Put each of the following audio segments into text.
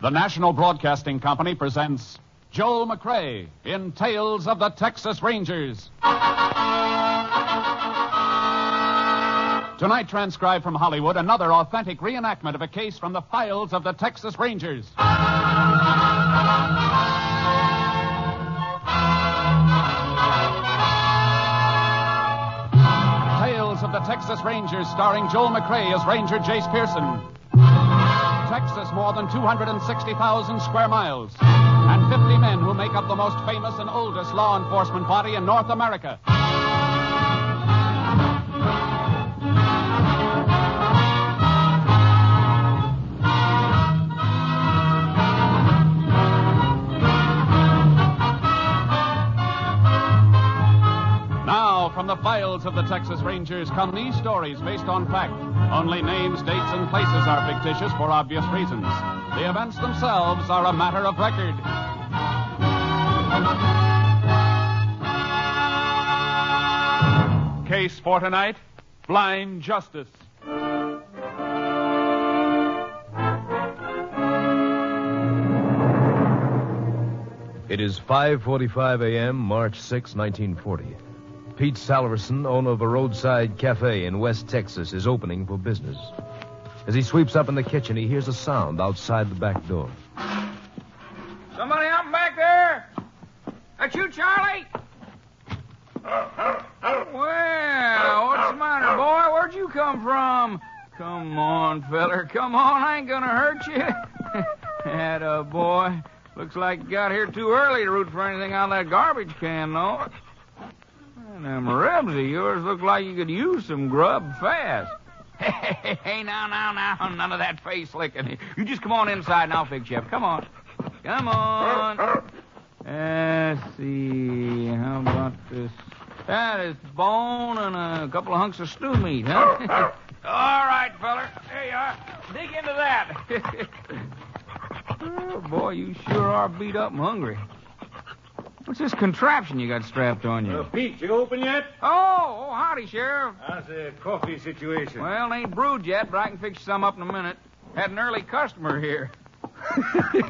The National Broadcasting Company presents Joel McCrea in Tales of the Texas Rangers. Tonight, transcribed from Hollywood, another authentic reenactment of a case from the files of the Texas Rangers. Tales of the Texas Rangers, starring Joel McCrea as Ranger Jace Pearson. Texas, more than 260,000 square miles, and 50 men who make up the most famous and oldest law enforcement body in North America. Now, from the files of the Texas Rangers come these stories based on fact. Only names, dates, and places are fictitious for obvious reasons. The events themselves are a matter of record. Case for tonight, Blind Justice. It is 5:45 a.m., March 6, 1940. Pete Salverson, owner of a roadside cafe in West Texas, is opening for business. As he sweeps up in the kitchen, he hears a sound outside the back door. Somebody out back there? That's you, Charlie? Well, what's the matter, boy? Where'd you come from? Come on, feller. Come on. I ain't gonna hurt you. Atta boy. Looks like you got here too early to root for anything out of that garbage can, though. Them ribs of yours look like you could use some grub fast. Hey, now, none of that face licking. You just come on inside and I'll fix you up. Come on. Come on. Let's see. How about this? That is bone and a couple of hunks of stew meat, huh? All right, feller. There you are. Dig into that. Oh, boy, you sure are beat up and hungry. What's this contraption you got strapped on you? Pete, you open yet? Oh, howdy, Sheriff. How's the coffee situation? Well, it ain't brewed yet, but I can fix you some up in a minute. Had an early customer here.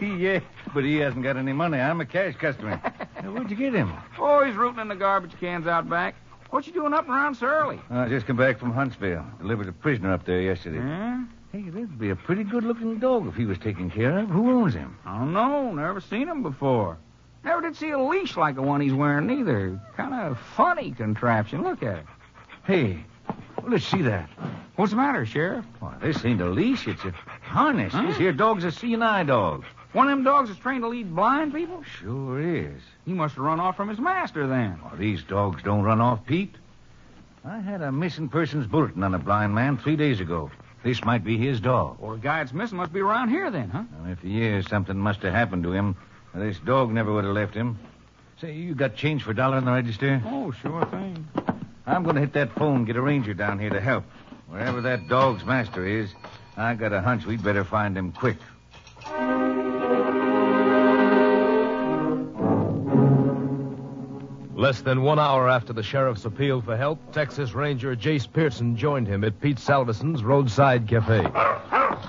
Yeah, but he hasn't got any money. I'm a cash customer. Where'd you get him? Oh, he's rooting in the garbage cans out back. What you doing up and around so early? I just come back from Huntsville. Delivered a prisoner up there yesterday. Huh? Hey, that'd be a pretty good-looking dog if he was taken care of. Who owns him? I don't know. Never seen him before. Never did see a leash like the one he's wearing, either. Kind of funny contraption. Look at it. Hey, well, let's see that. What's the matter, Sheriff? Well, this ain't a leash. It's a harness. Huh? This here dog's a seeing-eye dog. One of them dogs is trained to lead blind people? Sure is. He must have run off from his master, then. Well, these dogs don't run off, Pete. I had a missing persons bulletin on a blind man 3 days ago. This might be his dog. Well, the guy that's missing must be around here, then, huh? Well, if he is, something must have happened to him. This dog never would have left him. Say, you got change for a $1 in the register? Oh, sure thing. I'm going to hit that phone and get a ranger down here to help. Wherever that dog's master is, I got a hunch we'd better find him quick. Less than 1 hour after the sheriff's appeal for help, Texas Ranger Jace Pearson joined him at Pete Salverson's roadside cafe.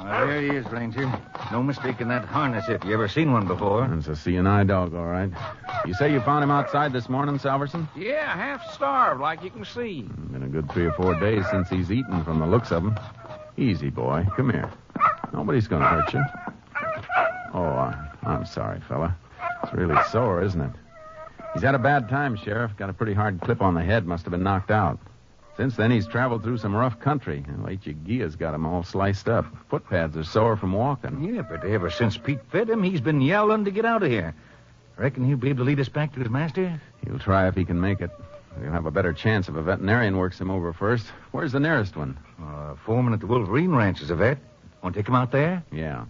There he is, Ranger. No mistaking that harness if you ever seen one before. It's a seeing-eye dog, all right. You say you found him outside this morning, Salverson? Yeah, half starved, like you can see. Been a good 3 or 4 days since he's eaten from the looks of him. Easy, boy. Come here. Nobody's going to hurt you. Oh, I'm sorry, fella. It's really sore, isn't it? He's had a bad time, Sheriff. Got a pretty hard clip on the head. Must have been knocked out. Since then, he's traveled through some rough country. Leitchigia's got him all sliced up. Foot pads are sore from walking. Yeah, but ever since Pete fed him, he's been yelling to get out of here. Reckon he'll be able to lead us back to his master? He'll try if he can make it. He'll have a better chance if a veterinarian works him over first. Where's the nearest one? Foreman at the Wolverine Ranch is a vet. Want to take him out there? Yeah.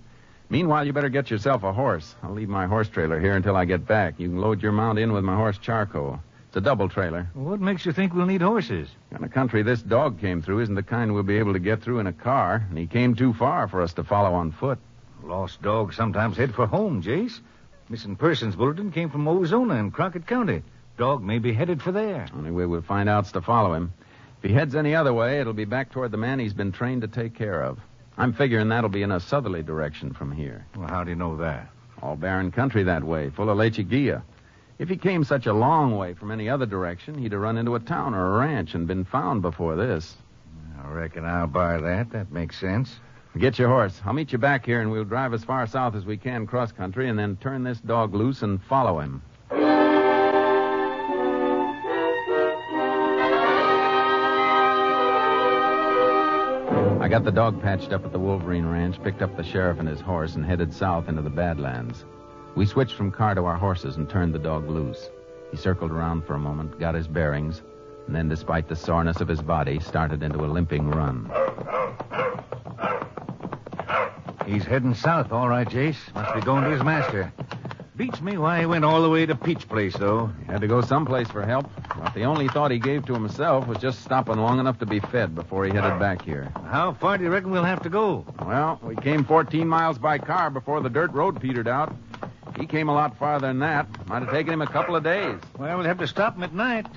Meanwhile, you better get yourself a horse. I'll leave my horse trailer here until I get back. You can load your mount in with my horse charcoal. It's a double trailer. What makes you think we'll need horses? In a country this dog came through isn't the kind we'll be able to get through in a car, and he came too far for us to follow on foot. Lost dogs sometimes head for home, Jace. Missing persons bulletin came from Ozona in Crockett County. Dog may be headed for there. Only way we'll find out's to follow him. If he heads any other way, it'll be back toward the man he's been trained to take care of. I'm figuring that'll be in a southerly direction from here. Well, how do you know that? All barren country that way, full of lechuguilla. If he came such a long way from any other direction, he'd have run into a town or a ranch and been found before this. I reckon I'll buy that. That makes sense. Get your horse. I'll meet you back here, and we'll drive as far south as we can cross-country and then turn this dog loose and follow him. I got the dog patched up at the Wolverine Ranch, picked up the sheriff and his horse, and headed south into the Badlands. We switched from car to our horses and turned the dog loose. He circled around for a moment, got his bearings, and then, despite the soreness of his body, started into a limping run. He's heading south, all right, Jace. Must be going to his master. Beats me why he went all the way to Peach Place, though. He had to go someplace for help, but the only thought he gave to himself was just stopping long enough to be fed before he headed back here. How far do you reckon we'll have to go? Well, we came 14 miles by car before the dirt road petered out. He came a lot farther than that. Might have taken him a couple of days. Well, we'll have to stop him at night.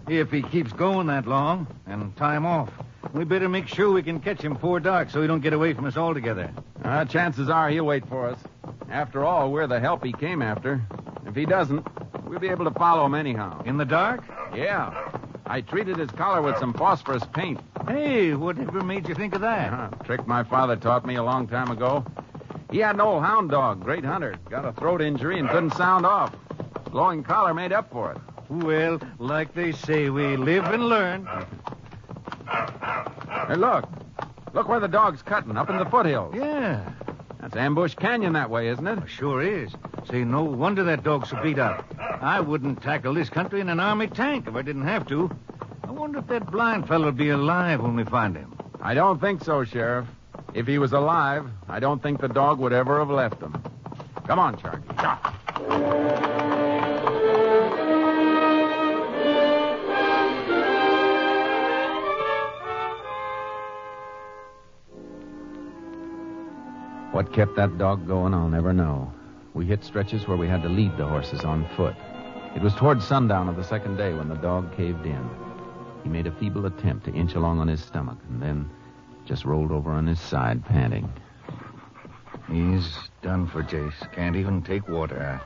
If he keeps going that long, and time off. We better make sure we can catch him before dark so he don't get away from us altogether. Chances are he'll wait for us. After all, we're the help he came after. If he doesn't, we'll be able to follow him anyhow. In the dark? Yeah. I treated his collar with some phosphorus paint. Hey, whatever made you think of that? Trick my father taught me a long time ago. He had an old hound dog, great hunter. Got a throat injury and couldn't sound off. Glowing collar made up for it. Well, like they say, we live and learn. Hey, look. Look where the dog's cutting, up in the foothills. Yeah. That's Ambush Canyon that way, isn't it? Sure is. Say, no wonder that dog's so beat up. I wouldn't tackle this country in an army tank if I didn't have to. I wonder if that blind fellow'll be alive when we find him. I don't think so, Sheriff. If he was alive, I don't think the dog would ever have left him. Come on, Sharky. What kept that dog going, I'll never know. We hit stretches where we had to lead the horses on foot. It was toward sundown of the second day when the dog caved in. He made a feeble attempt to inch along on his stomach and then just rolled over on his side, panting. He's done for, Jace. Can't even take water.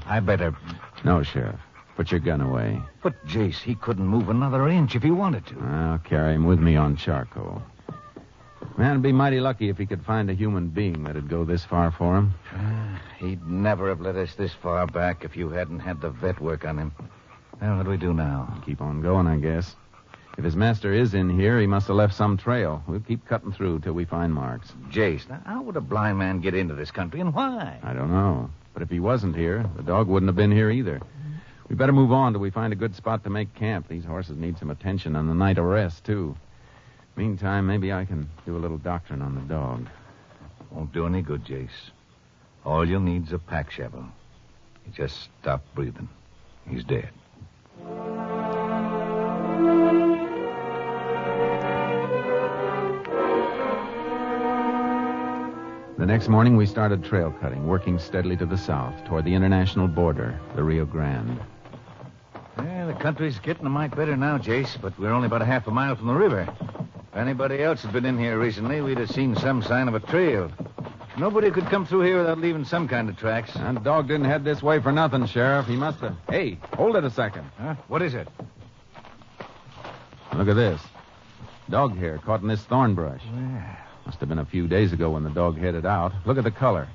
I better... No, Sheriff. Put your gun away. But, Jace, he couldn't move another inch if he wanted to. I'll carry him with me on charcoal. Man'd be mighty lucky if he could find a human being that'd go this far for him. He'd never have let us this far back if you hadn't had the vet work on him. Well, what do we do now? Keep on going, I guess. If his master is in here, he must have left some trail. We'll keep cutting through till we find marks. Jace, now, how would a blind man get into this country and why? I don't know. But if he wasn't here, the dog wouldn't have been here either. We better move on till we find a good spot to make camp. These horses need some attention and a night of rest, too. Meantime, maybe I can do a little doctoring on the dog. Won't do any good, Jace. All you'll need's a pack shovel. He just stopped breathing. He's dead. The next morning, we started trail cutting, working steadily to the south, toward the international border, the Rio Grande. Yeah, the country's getting a mite better now, Jace, but we're only about a half a mile from the river. If anybody else had been in here recently, we'd have seen some sign of a trail. Nobody could come through here without leaving some kind of tracks. That dog didn't head this way for nothing, Sheriff. He must have... Hey, hold it a second. Huh? What is it? Look at this. Dog hair caught in this thorn brush. Yeah. Must have been a few days ago when the dog headed out. Look at the color.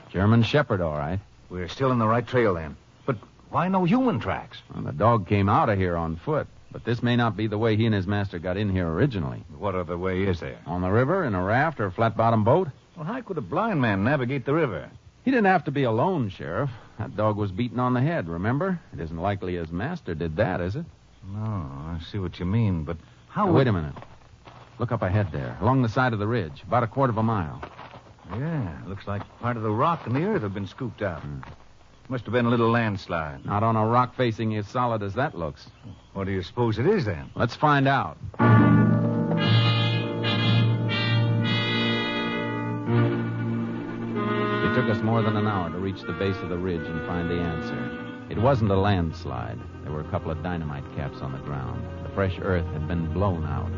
German Shepherd, all right. We're still on the right trail, then. But why no human tracks? Well, the dog came out of here on foot. But this may not be the way he and his master got in here originally. What other way is there? On the river, in a raft or a flat-bottom boat? Well, how could a blind man navigate the river? He didn't have to be alone, Sheriff. That dog was beaten on the head, remember? It isn't likely his master did that, is it? No, I see what you mean, but how... Now, wait a minute. Look up ahead there, along the side of the ridge, about a quarter of a mile. Yeah, looks like part of the rock and the earth have been scooped out. Must have been a little landslide. Not on a rock facing as solid as that looks. What do you suppose it is, then? Let's find out. It took us more than an hour to reach the base of the ridge and find the answer. It wasn't a landslide. There were a couple of dynamite caps on the ground. The fresh earth had been blown out.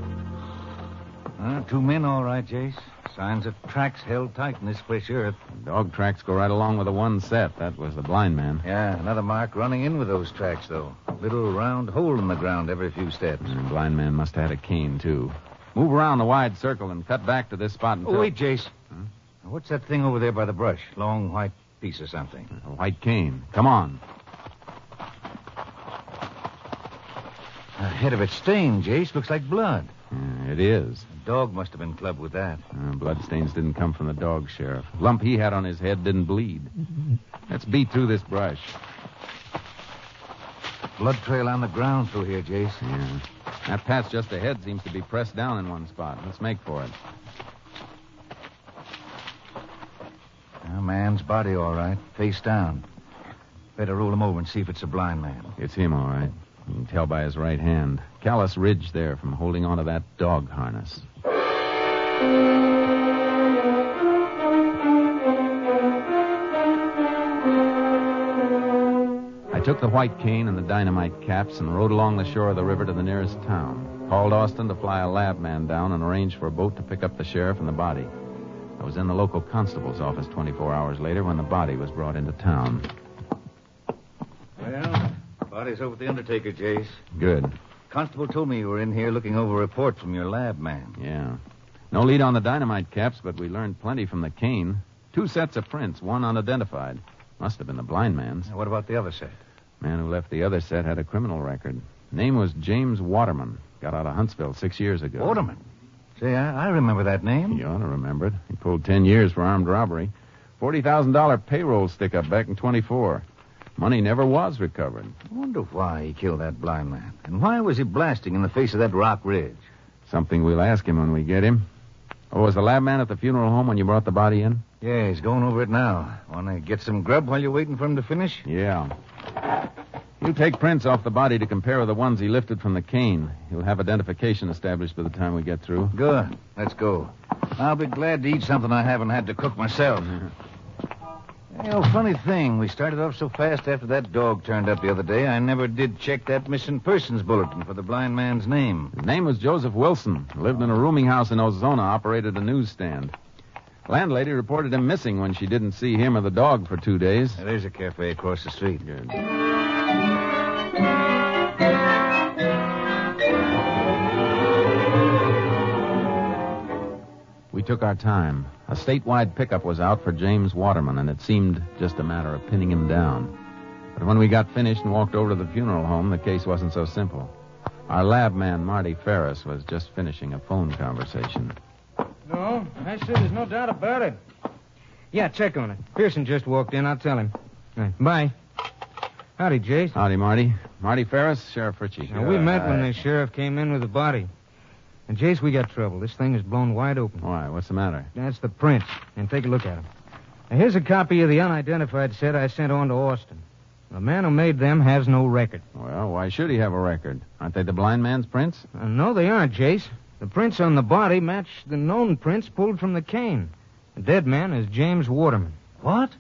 Two men, all right, Jace. Signs of tracks held tight in this fresh earth. Dog tracks go right along with the one set. That was the blind man. Yeah, another mark running in with those tracks, though. Little round hole in the ground every few steps. The blind man must have had a cane, too. Move around the wide circle and cut back to this spot until... Oh, wait, Jace. What's that thing over there by the brush? Long white piece or something. A white cane. Come on. The head of it's stained, Jace. Looks like blood. It is. The dog must have been clubbed with that. Bloodstains didn't come from the dog, Sheriff. Lump he had on his head didn't bleed. Let's beat through this brush. Blood trail on the ground through here, Jace. Yeah. That patch just ahead seems to be pressed down in one spot. Let's make for it. A man's body, all right. Face down. Better roll him over and see if it's a blind man. It's him, all right. You can tell by his right hand. Callous ridge there from holding onto that dog harness. I took the white cane and the dynamite caps and rode along the shore of the river to the nearest town. Called Austin to fly a lab man down and arrange for a boat to pick up the sheriff and the body. I was in the local constable's office 24 hours later when the body was brought into town. Well, body's over at the undertaker, Jace. Good. Constable told me you were in here looking over a report from your lab man. Yeah. No lead on the dynamite caps, but we learned plenty from the cane. 2 sets of prints, one unidentified. Must have been the blind man's. What about the other set? Man who left the other set had a criminal record. Name was James Waterman. Got out of Huntsville 6 years ago. Waterman? Say, I remember that name. You ought to remember it. He pulled 10 years for armed robbery. $40,000 payroll stick-up back in 24. Money never was recovered. I wonder why he killed that blind man. And why was he blasting in the face of that rock ridge? Something we'll ask him when we get him. Oh, was the lab man at the funeral home when you brought the body in? Yeah, he's going over it now. Want to get some grub while you're waiting for him to finish? Yeah. He'll take prints off the body to compare with the ones he lifted from the cane. He'll have identification established by the time we get through. Good. Let's go. I'll be glad to eat something I haven't had to cook myself. Funny thing. We started off so fast after that dog turned up the other day, I never did check that missing persons bulletin for the blind man's name. His name was Joseph Wilson. Lived in a rooming house in Ozona, operated a newsstand. Landlady reported him missing when she didn't see him or the dog for 2 days. There's a cafe across the street. Good. We took our time. A statewide pickup was out for James Waterman, and it seemed just a matter of pinning him down. But when we got finished and walked over to the funeral home, the case wasn't so simple. Our lab man, Marty Ferris, was just finishing a phone conversation. No, I said there's no doubt about it. Yeah, check on it. Pearson just walked in. I'll tell him. All right, bye. Howdy, Jace. Howdy, Marty. Marty Ferris, Sheriff Ritchie. Now, we met when the sheriff came in with the body. And, Jace, we got trouble. This thing is blown wide open. Why? What's the matter? That's the prints. And take a look at them. Now, here's a copy of the unidentified set I sent on to Austin. The man who made them has no record. Well, why should he have a record? Aren't they the blind man's prints? No, they aren't, Jace. The prints on the body match the known prints pulled from the cane. The dead man is James Waterman. What?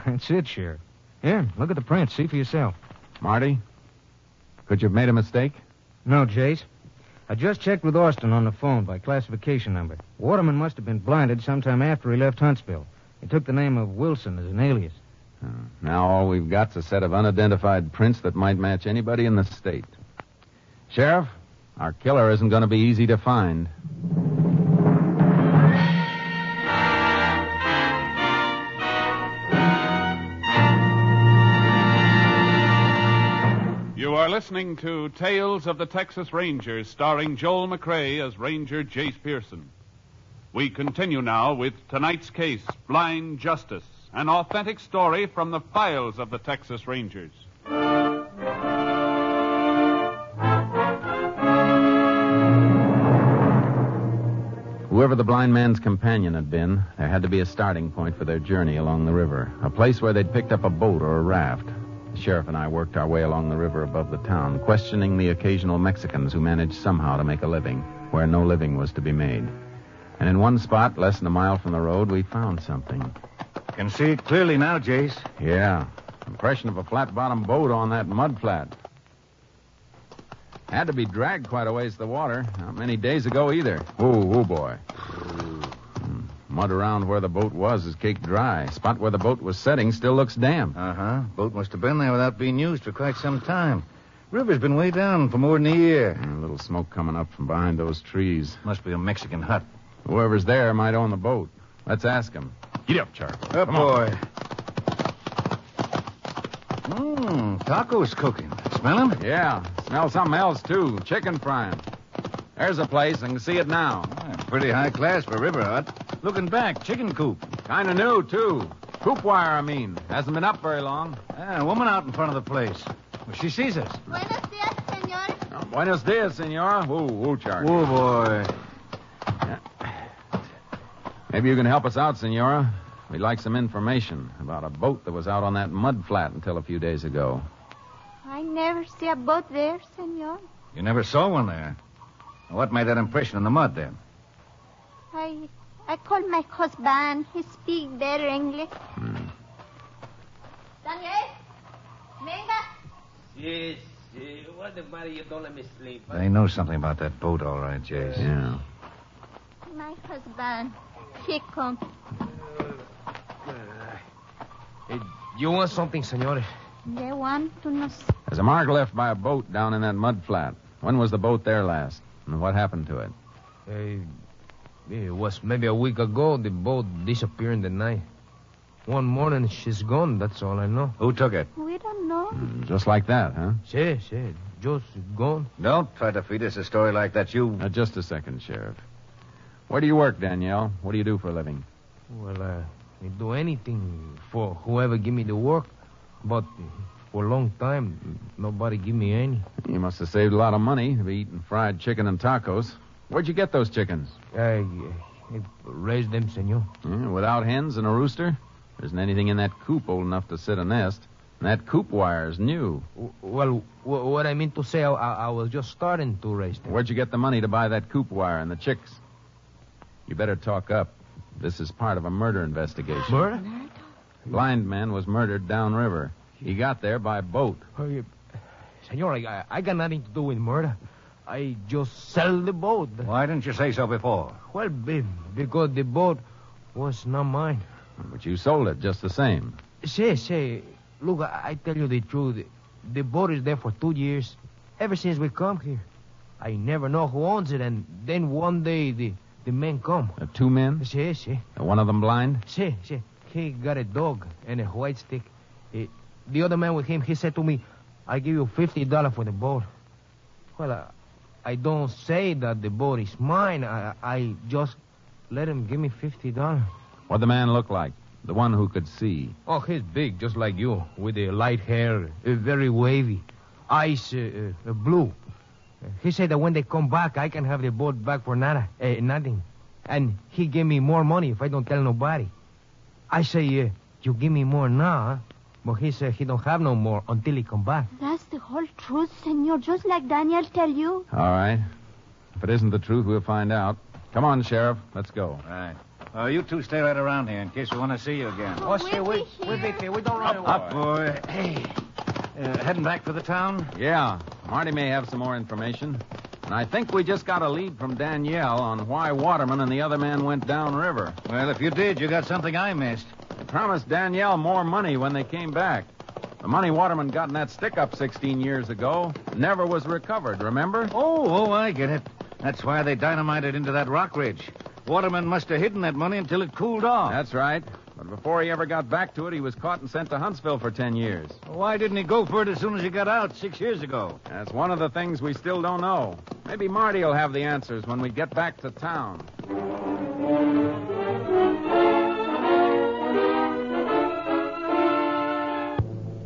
That's it, Sheriff. Here, look at the prints. See for yourself. Marty, could you have made a mistake? No, Jace. I just checked with Austin on the phone by classification number. Waterman must have been blinded sometime after he left Huntsville. He took the name of Wilson as an alias. Now all we've got's a set of unidentified prints that might match anybody in the state. Sheriff, our killer isn't going to be easy to find. You are listening to Tales of the Texas Rangers, starring Joel McRae as Ranger Jace Pearson. We continue now with tonight's case, Blind Justice, an authentic story from the files of the Texas Rangers. Whoever the blind man's companion had been, there had to be a starting point for their journey along the river, a place where they'd picked up a boat or a raft. The sheriff and I worked our way along the river above the town, questioning the occasional Mexicans who managed somehow to make a living where no living was to be made. And in one spot, less than a mile from the road, we found something. Can see it clearly now, Jace. Yeah, impression of a flat-bottomed boat on that mud flat. Had to be dragged quite a ways to the water. Not many days ago either. Oh, boy. Mud around where the boat was is caked dry. Spot where the boat was setting still looks damp. Uh-huh. Boat must have been there without being used for quite some time. River's been way down for more than a year. A little smoke coming up from behind those trees. Must be a Mexican hut. Whoever's there might own the boat. Let's ask him. Get up, Charlie. Up, Come on. boy. Tacos cooking. Smell 'em? Yeah. Smell something else, too. Chicken frying. There's a place. I can see it now. Pretty high class for River Hut. Looking back, chicken coop. Kind of new, too. Coop wire, I mean. Hasn't been up very long. A woman out in front of the place. Well, she sees us. Buenos dias, señor. Oh, buenos dias, senora. Ooh, Charlie. Oh, boy. Maybe you can help us out, senora. We'd like some information about a boat that was out on that mud flat until a few days ago. I never see a boat there, señor. You never saw one there. What made that impression in the mud, then? I called my husband. He speaks better English. Daniel? Venga. Yes. What the matter? You don't let me sleep. They know something about that boat, all right, Jace. Yeah. My husband. He come. You want something, senores? They want to know. There's a mark left by a boat down in that mud flat. When was the boat there last? And what happened to it? It was maybe a week ago. The boat disappeared in the night. One morning, she's gone. That's all I know. Who took it? We don't know. Just like that, huh? Sí, just gone. Don't try to feed us a story like that. Just a second, Sheriff. Where do you work, Danielle? What do you do for a living? Well, I do anything for whoever give me the work. But for a long time, nobody give me any. You must have saved a lot of money to be eating fried chicken and tacos. Where'd you get those chickens? I raised them, senor. Without hens and a rooster? There isn't anything in that coop old enough to sit a nest. And that coop wire's new. Well, what I mean to say, I was just starting to raise them. Where'd you get the money to buy that coop wire and the chicks? You better talk up. This is part of a murder investigation. Murder? Blind man was murdered downriver. He got there by boat. Senor, I got nothing to do with murder. I just sell the boat. Why didn't you say so before? Well, because the boat was not mine. But you sold it just the same. Say, look, I tell you the truth. The boat is there for 2 years, ever since we come here. I never know who owns it, and then one day the men come. 2 men? Sí. One of them blind? Sí. He got a dog and a white stick. The other man with him, he said to me, I give you $50 for the boat. Well, I don't say that the boat is mine. I just let him give me $50. What'd the man look like? The one who could see. Oh, he's big, just like you, with the light hair, very wavy. Eyes blue. He said that when they come back, I can have the boat back for nothing. And he gave me more money if I don't tell nobody. I say, you give me more now, huh? But he said he don't have no more until he come back. That's the whole truth, senor, just like Daniel tell you. All right. If it isn't the truth, we'll find out. Come on, Sheriff. Let's go. Right. You two stay right around here in case we want to see you again. Oh, we'll be here. We don't run away. Up, boy. Hey. Heading back for the town? Yeah. Marty may have some more information. And I think we just got a lead from Danielle on why Waterman and the other man went downriver. Well, if you did, you got something I missed. They promised Danielle more money when they came back. The money Waterman got in that stick-up 16 years ago never was recovered, remember? Oh, I get it. That's why they dynamited into that rock ridge. Waterman must have hidden that money until it cooled off. That's right. But before he ever got back to it, he was caught and sent to Huntsville for 10 years. Why didn't he go for it as soon as he got out 6 years ago? That's one of the things we still don't know. Maybe Marty will have the answers when we get back to town.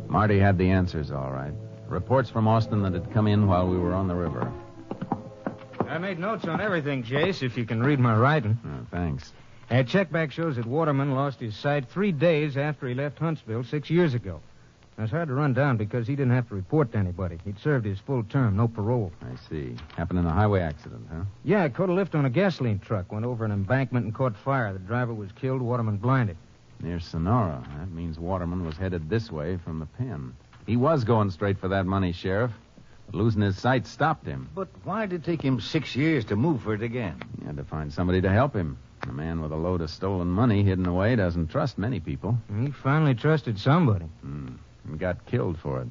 Marty had the answers, all right. Reports from Austin that had come in while we were on the river. I made notes on everything, Jace, if you can read my writing. Thanks. A checkback shows that Waterman lost his sight 3 days after he left Huntsville 6 years ago. Now, it's hard to run down because he didn't have to report to anybody. He'd served his full term, no parole. I see. Happened in a highway accident, huh? Yeah, it caught a lift on a gasoline truck, went over an embankment and caught fire. The driver was killed, Waterman blinded. Near Sonora. That means Waterman was headed this way from the pen. He was going straight for that money, Sheriff. But losing his sight stopped him. But why did it take him 6 years to move for it again? He had to find somebody to help him. A man with a load of stolen money hidden away doesn't trust many people. He finally trusted somebody. And got killed for it.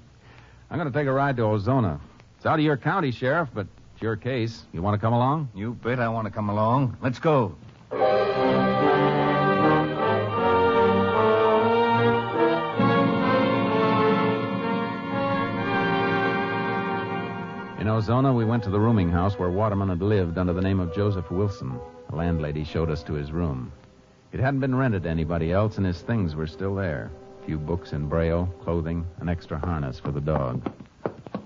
I'm going to take a ride to Ozona. It's out of your county, Sheriff, but it's your case. You want to come along? You bet I want to come along. Let's go. In Ozona, we went to the rooming house where Waterman had lived under the name of Joseph Wilson. The landlady showed us to his room. It hadn't been rented to anybody else, and his things were still there. A few books in Braille, clothing, an extra harness for the dog.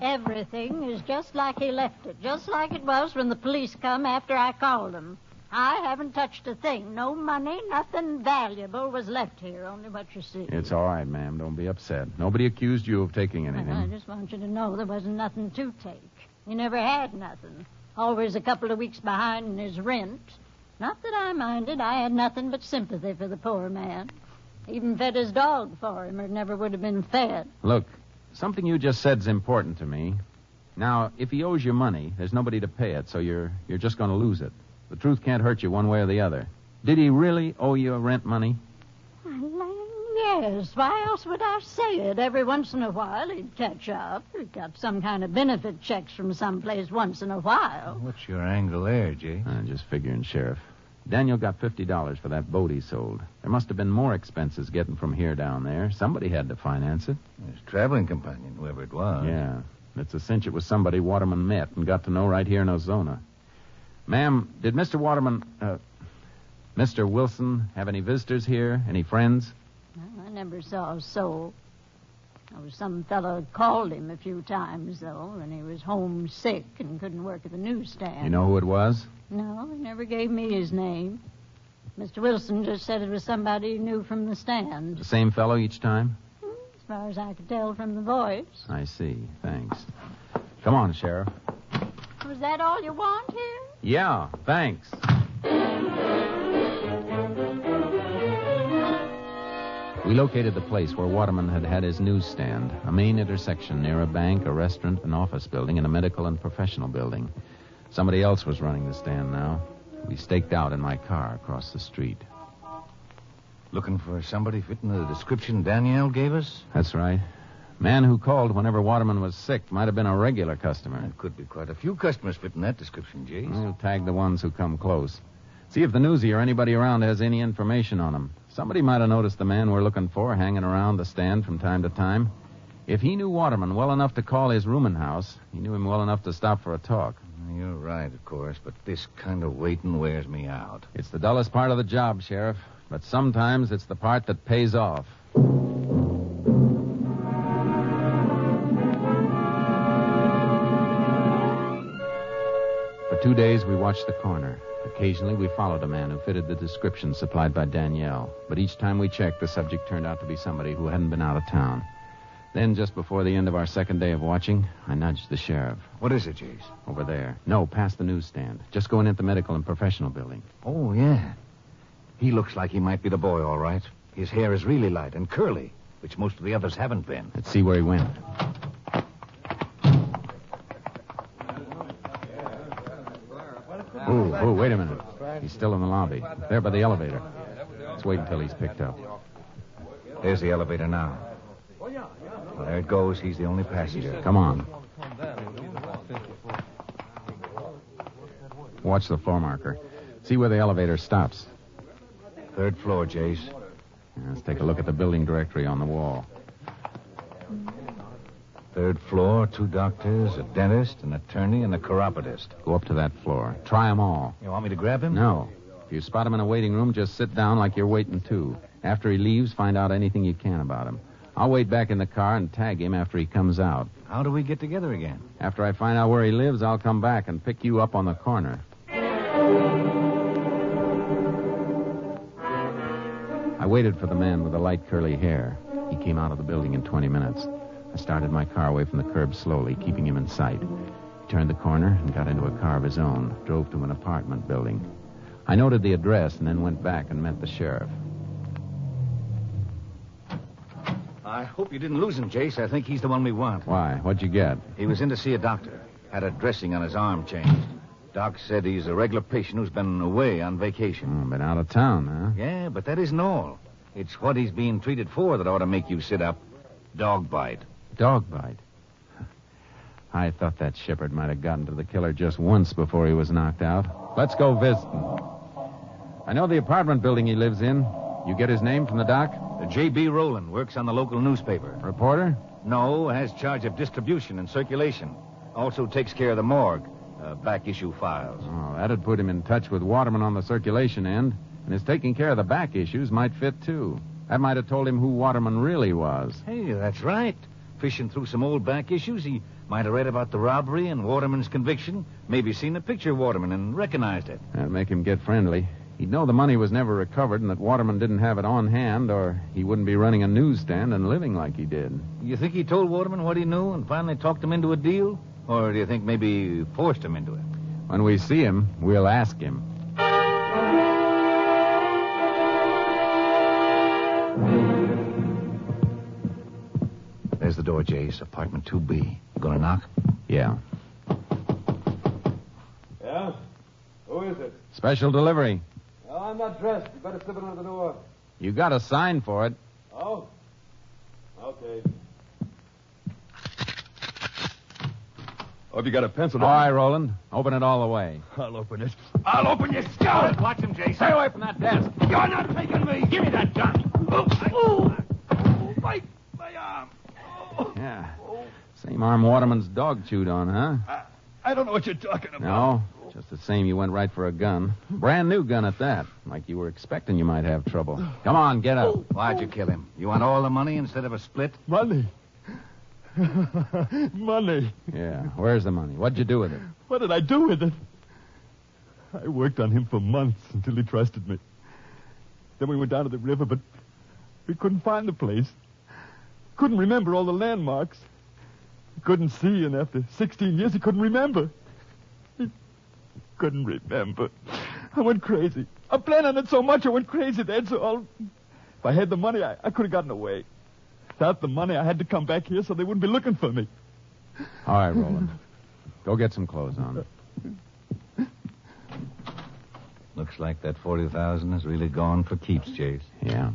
Everything is just like he left it, just like it was when the police come after I called them. I haven't touched a thing. No money, nothing valuable was left here, only what you see. It's all right, ma'am. Don't be upset. Nobody accused you of taking anything. I just want you to know there wasn't nothing to take. He never had nothing. Always a couple of weeks behind in his rent. Not that I minded. I had nothing but sympathy for the poor man. Even fed his dog for him, or it never would have been fed. Look, something you just said's important to me. Now, if he owes you money, there's nobody to pay it, so you're just going to lose it. The truth can't hurt you one way or the other. Did he really owe you rent money? Yes. Why else would I say it? Every once in a while he'd catch up. He got some kind of benefit checks from someplace once in a while. What's your angle there, Jay? I'm just figuring, Sheriff. Daniel got $50 for that boat he sold. There must have been more expenses getting from here down there. Somebody had to finance it. His traveling companion, whoever it was. Yeah. It's a cinch it was somebody Waterman met and got to know right here in Ozona. Ma'am, did Mr. Waterman, Mr. Wilson, have any visitors here? Any friends? Well, I never saw a soul. There was some fellow called him a few times, though, when he was homesick and couldn't work at the newsstand. You know who it was? No, he never gave me his name. Mr. Wilson just said it was somebody he knew from the stand. The same fellow each time? As far as I could tell from the voice. I see. Thanks. Come on, Sheriff. Was that all you want here? Yeah, thanks. We located the place where Waterman had had his newsstand, a main intersection near a bank, a restaurant, an office building, and a medical and professional building. Somebody else was running the stand now. We staked out in my car across the street. Looking for somebody fitting the description Danielle gave us? That's right. Man who called whenever Waterman was sick might have been a regular customer. There could be quite a few customers fitting that description, Jace. We'll tag the ones who come close. See if the newsie or anybody around has any information on him. Somebody might have noticed the man we're looking for hanging around the stand from time to time. If he knew Waterman well enough to call his rooming house, he knew him well enough to stop for a talk. You're right, of course, but this kind of waiting wears me out. It's the dullest part of the job, Sheriff, but sometimes it's the part that pays off. For 2 days, we watched the corner. Occasionally, we followed a man who fitted the description supplied by Danielle. But each time we checked, the subject turned out to be somebody who hadn't been out of town. Then, just before the end of our second day of watching, I nudged the sheriff. What is it, Jace? Over there. No, past the newsstand. Just going into the medical and professional building. Oh, yeah. He looks like he might be the boy, all right. His hair is really light and curly, which most of the others haven't been. Let's see where he went. Oh, wait a minute. He's still in the lobby. There by the elevator. Let's wait until he's picked up. There's the elevator now. Well, there it goes. He's the only passenger. Come on. Watch the floor marker. See where the elevator stops. 3rd floor, Jace. Let's take a look at the building directory on the wall. 3rd floor, 2 doctors, a dentist, an attorney, and a chiropodist. Go up to that floor. Try them all. You want me to grab him? No. If you spot him in a waiting room, just sit down like you're waiting too. After he leaves, find out anything you can about him. I'll wait back in the car and tag him after he comes out. How do we get together again? After I find out where he lives, I'll come back and pick you up on the corner. I waited for the man with the light curly hair. He came out of the building in 20 minutes. I started my car away from the curb slowly, keeping him in sight. He turned the corner and got into a car of his own, drove to an apartment building. I noted the address and then went back and met the sheriff. I hope you didn't lose him, Jace. I think he's the one we want. Why? What'd you get? He was in to see a doctor. Had a dressing on his arm changed. Doc said he's a regular patient who's been away on vacation. Been out of town, huh? Yeah, but that isn't all. It's what he's being treated for that ought to make you sit up. Dog bite. Dog bite? I thought that shepherd might have gotten to the killer just once before he was knocked out. Let's go visit him. I know the apartment building he lives in. You get his name from the doc? J.B. Rowland works on the local newspaper. Reporter? No, has charge of distribution and circulation. Also takes care of the morgue, back issue files. Oh, that'd put him in touch with Waterman on the circulation end. And his taking care of the back issues might fit, too. That might have told him who Waterman really was. Hey, that's right. Fishing through some old back issues, he might have read about the robbery and Waterman's conviction. Maybe seen a picture of Waterman and recognized it. That'd make him get friendly. He'd know the money was never recovered and that Waterman didn't have it on hand, or he wouldn't be running a newsstand and living like he did. You think he told Waterman what he knew and finally talked him into a deal? Or do you think maybe forced him into it? When we see him, we'll ask him. There's the door, Jace. Apartment 2B. You gonna knock? Yeah. Yeah? Who is it? Special delivery. Oh, I'm not dressed. You better slip it under the door. You got a sign for it. Oh? Okay. Hope you got a pencil. All right, Roland. Open it all the way. I'll open it. I'll open your skull! Watch him, Jace. Stay away from that desk. You're not taking me! Give me that gun! Oh, my arm! Yeah. Same arm Waterman's dog chewed on, huh? I don't know what you're talking about. No. Just the same, you went right for a gun. Brand new gun at that. Like you were expecting you might have trouble. Come on, get up. Why'd you kill him? You want all the money instead of a split? Money. Money. Yeah. Where's the money? What'd you do with it? What did I do with it? I worked on him for months until he trusted me. Then we went down to the river, but we couldn't find the place. Couldn't remember all the landmarks. He couldn't see, and after 16 years, he couldn't remember. He couldn't remember. I went crazy. I planned on it so much, I went crazy, that's all. If I had the money, I could have gotten away. Without the money, I had to come back here so they wouldn't be looking for me. All right, Roland. Go get some clothes on. Looks like that 40,000 is really gone for keeps, Jace. Yeah.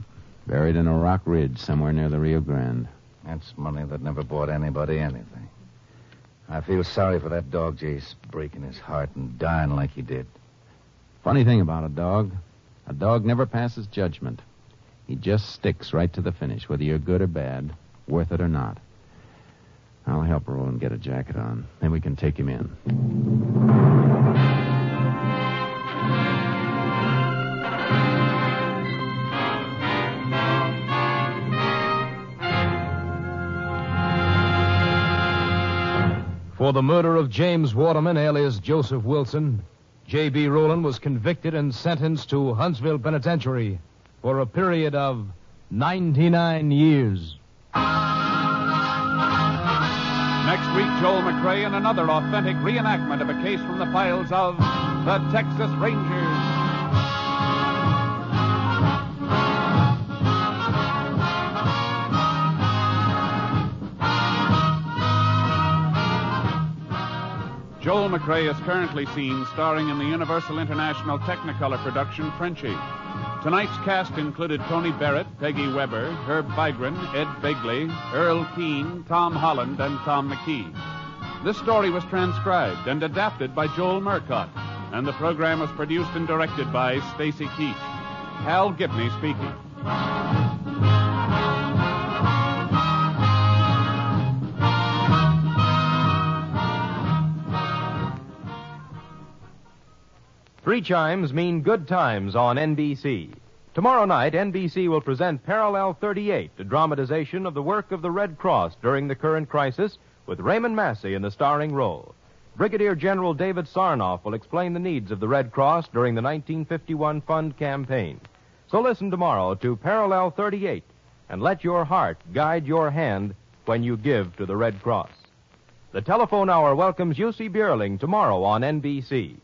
Buried in a rock ridge somewhere near the Rio Grande. That's money that never bought anybody anything. I feel sorry for that dog, Jace, breaking his heart and dying like he did. Funny thing about a dog never passes judgment. He just sticks right to the finish, whether you're good or bad, worth it or not. I'll help Roland get a jacket on. Then we can take him in. For the murder of James Waterman, alias Joseph Wilson, J.B. Rowland was convicted and sentenced to Huntsville Penitentiary for a period of 99 years. Next week, Joel McCrea in another authentic reenactment of a case from the files of the Texas Rangers. Joel McCrea is currently seen starring in the Universal International Technicolor production Frenchie. Tonight's cast included Tony Barrett, Peggy Weber, Herb Vigran, Ed Begley, Earl Keane, Tom Holland, and Tom McKee. This story was transcribed and adapted by Joel Murcott, and the program was produced and directed by Stacy Keach. Hal Gibney speaking. Three chimes mean good times on NBC. Tomorrow night, NBC will present Parallel 38, a dramatization of the work of the Red Cross during the current crisis, with Raymond Massey in the starring role. Brigadier General David Sarnoff will explain the needs of the Red Cross during the 1951 fund campaign. So listen tomorrow to Parallel 38 and let your heart guide your hand when you give to the Red Cross. The Telephone Hour welcomes UC Bierling tomorrow on NBC.